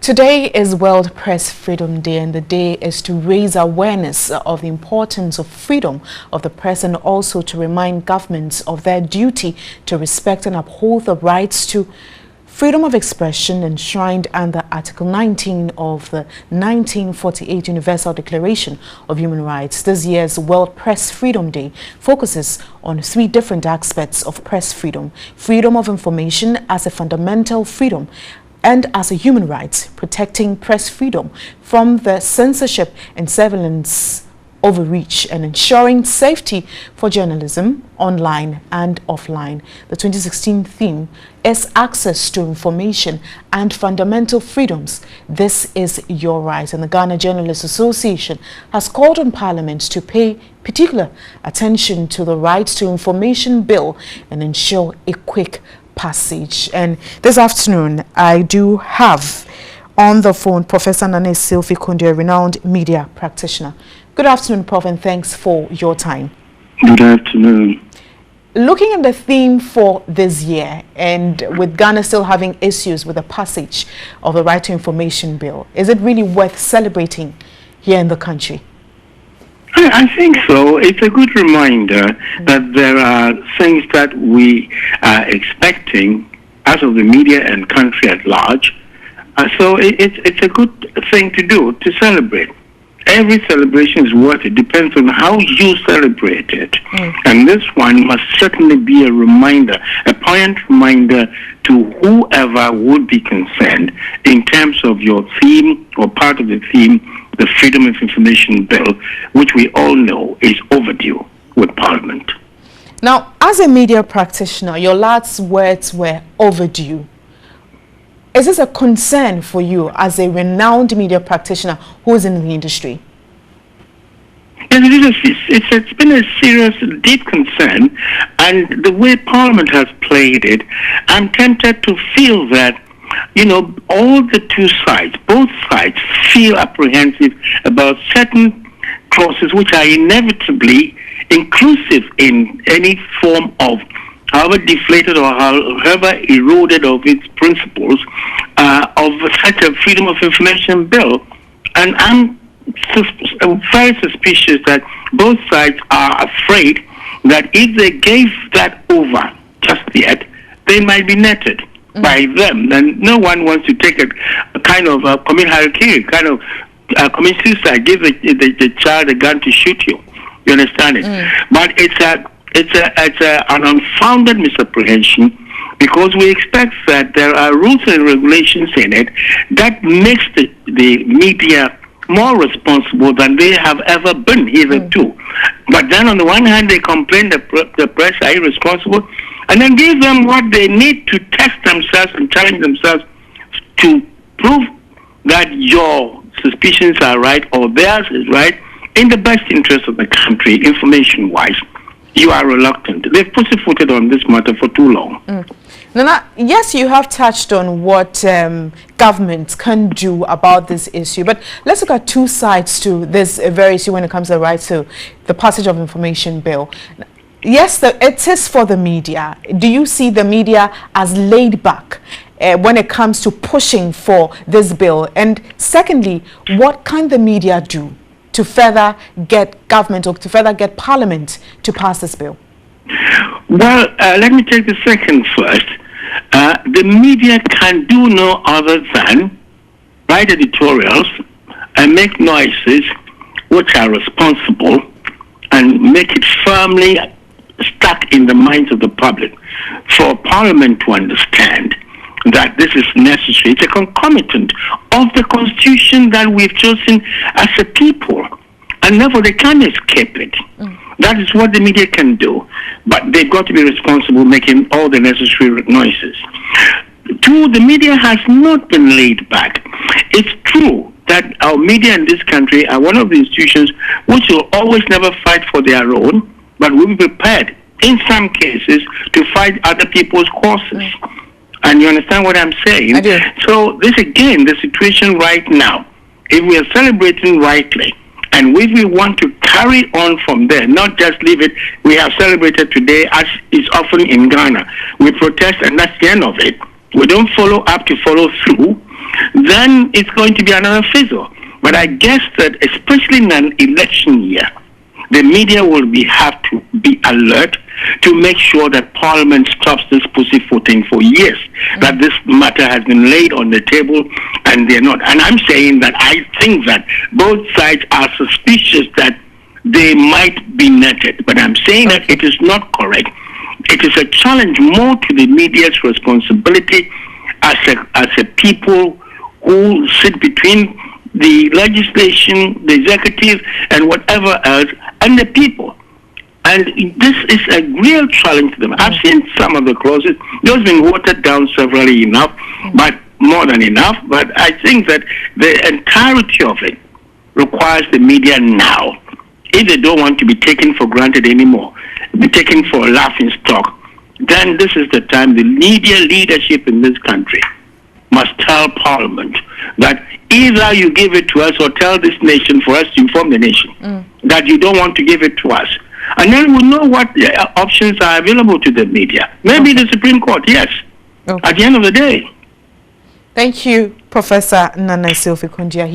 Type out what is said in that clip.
Today is World Press Freedom Day, and the day is to raise awareness of the importance of freedom of the press and also to remind governments of their duty to respect and uphold the rights to freedom of expression enshrined under Article 19 of the 1948 Universal Declaration of Human Rights. This year's World Press Freedom Day focuses on three different aspects of press freedom: freedom of information as a fundamental freedom, and as a human right, protecting press freedom from the censorship and surveillance overreach, and ensuring safety for journalism online and offline. The 2016 theme is access to information and fundamental freedoms. This is your right, and the Ghana Journalists Association has called on Parliament to pay particular attention to the Right to Information Bill and ensure a quick passage. And this afternoon I do have on the phone Professor Nane Sylvie Conduah, renowned media practitioner. Good afternoon, Prof, and thanks for your time. Good afternoon. Looking at the theme for this year, and with Ghana still having issues with the passage of the Right to Information Bill, is it really worth celebrating here in the country? I think so. It's a good reminder that there are things that we are expecting out of the media and country at large. So it's a good thing to do, to celebrate. Every celebration is worth it. Depends on how you celebrate it. And this one must certainly be a reminder, a poignant reminder to whoever would be concerned in terms of your theme or part of the theme, the Freedom of Information Bill, which we all know is overdue with Parliament. Now, as a media practitioner, your last words were overdue. Is this a concern for you as a renowned media practitioner who is in the industry? It's been a serious, deep concern, and the way Parliament has played it, I'm tempted to feel that, you know, all the two sides, both sides, feel apprehensive about certain clauses which are inevitably inclusive in any form of, however deflated or however eroded of its principles, of such a Freedom of Information Bill. And I'm very suspicious that both sides are afraid that if they gave that over just yet, they might be netted by them. And no one wants to take a kind of commit harakiri, kind of commit suicide, give the child a gun to shoot you. You understand it? But it's an unfounded misapprehension, because we expect that there are rules and regulations in it that makes the media more responsible than they have ever been hitherto. But then on the one hand, they complain the press are irresponsible, and then give them what they need to test themselves and challenge themselves to prove that your suspicions are right or theirs is right in the best interest of the country, information-wise. You are reluctant. They've pussyfooted on this matter for too long. Nana, yes, you have touched on what governments can do about this issue, but let's look at two sides to this very issue when it comes to the right to the passage of information bill. Yes, it is for the media. Do you see the media as laid back when it comes to pushing for this bill? And secondly, what can the media do to further get government or to further get Parliament to pass this bill? Well, let me take the second first. The media can do no other than write editorials and make noises which are responsible and make it firmly stuck in the minds of the public for Parliament to understand that this is necessary. It's a concomitant of the Constitution that we've chosen as a people, and therefore they can't escape it. That is what the media can do, but they've got to be responsible, making all the necessary noises. Two, the media has not been laid back. It's true that our media in this country are one of the institutions which will always never fight for their own, but will be prepared in some cases to fight other people's causes. And you understand what I'm saying? I do. So this again, the situation right now, if we are celebrating rightly, and if we want to carry on from there, not just leave it, we have celebrated today as is often in Ghana. We protest and that's the end of it. We don't follow up to follow through. then it's going to be another fizzle. But I guess that, especially in an election year, the media will have to be alert to make sure that Parliament stops this pussyfooting for years, that this matter has been laid on the table and they're not. And I'm saying that I think that both sides are suspicious that they might be netted. But I'm saying that it is not correct. It is a challenge more to the media's responsibility as a people who sit between the legislation, the executive, and whatever else, and the people. And this is a real challenge to them. I've seen some of the clauses. Those have been watered down severally enough, but more than enough. But I think that the entirety of it requires the media now, if they don't want to be taken for granted anymore, be taken for a laughing stock, then this is the time the media leadership in this country must tell Parliament that either you give it to us or tell this nation for us to inform the nation that you don't want to give it to us. And then we'll know what options are available to the media. Maybe the Supreme Court, yes, at the end of the day. Thank you, Professor Nana Sylvie Conduah.